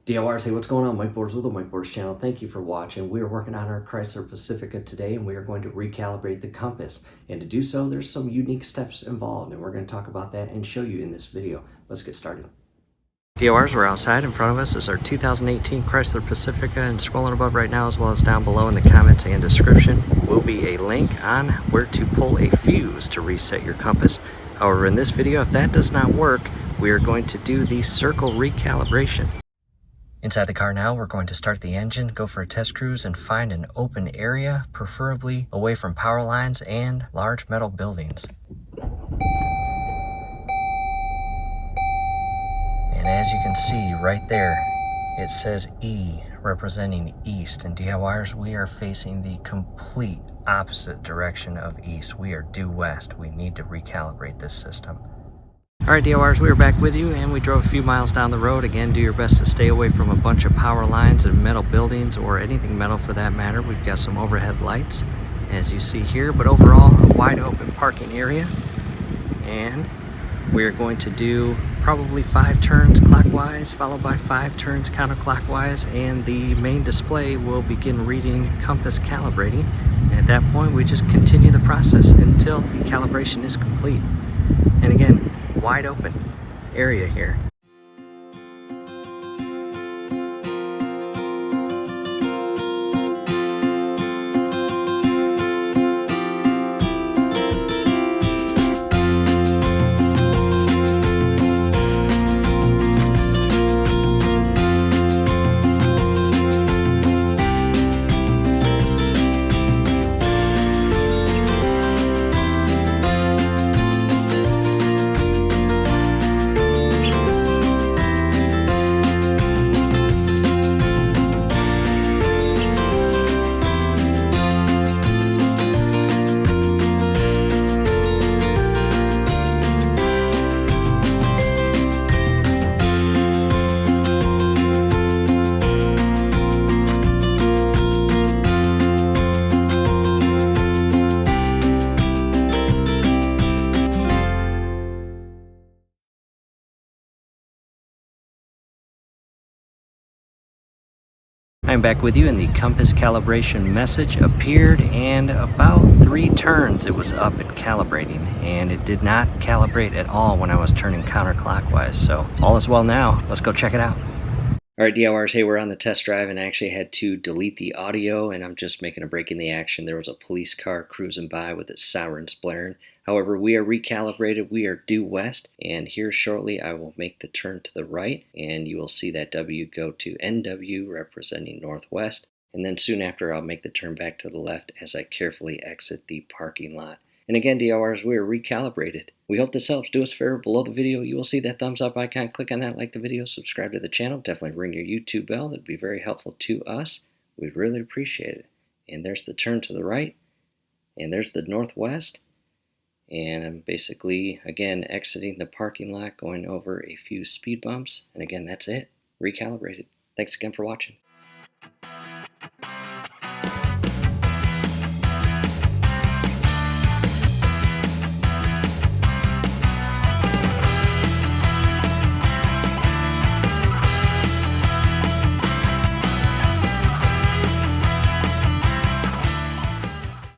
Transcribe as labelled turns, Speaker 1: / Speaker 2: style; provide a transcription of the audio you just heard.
Speaker 1: DLRs, hey, what's going on? Mike Boards with the Mike Boards channel. Thank you for watching. We are working on our Chrysler Pacifica today, and we are going to recalibrate the compass. And to do so, there's some unique steps involved, and we're going to talk about that and show you in this video. Let's get started. DLRs, we're outside. In front of us is our 2018 Chrysler Pacifica, and scrolling above right now, as well as down below in the comments and description, will be a link on where to pull a fuse to reset your compass. However, in this video, if that does not work, we are going to do the circle recalibration. Inside the car now, we're going to start the engine, go for a test cruise, and find an open area, preferably away from power lines and large metal buildings. And as you can see right there, it says E, representing east. And DIYers, we are facing the complete opposite direction of east. We are due west. We need to recalibrate this system. Alright DIYers, we are back with you, and we drove a few miles down the road. Again, do your best to stay away from a bunch of power lines and metal buildings, or anything metal for that matter. We've got some overhead lights, as you see here, but overall a wide open parking area. And we're going to do probably 5 turns clockwise, followed by 5 turns counterclockwise, and the main display will begin reading compass calibrating. And at that point, we just continue the process until the calibration is complete. And again, wide open area here. I'm back with you, and the compass calibration message appeared, and about 3 turns it was up and calibrating, and it did not calibrate at all when I was turning counterclockwise. So all is well now. Let's go check it out. Alright DIYers, hey, we're on the test drive, and I actually had to delete the audio, and I'm just making a break in the action. There was a police car cruising by with its sirens blaring. However, we are recalibrated, we are due west, and here shortly I will make the turn to the right, and you will see that W go to NW, representing northwest, and then soon after I'll make the turn back to the left as I carefully exit the parking lot. And again, DIYers, we are recalibrated. We hope this helps. Do us a favor, below the video you will see that thumbs up icon. Click on that, like the video, subscribe to the channel. Definitely ring your YouTube bell. That'd be very helpful to us. We'd really appreciate it. And there's the turn to the right, and there's the northwest. And I'm basically, again, exiting the parking lot, going over a few speed bumps. And again, that's it. Recalibrated. Thanks again for watching.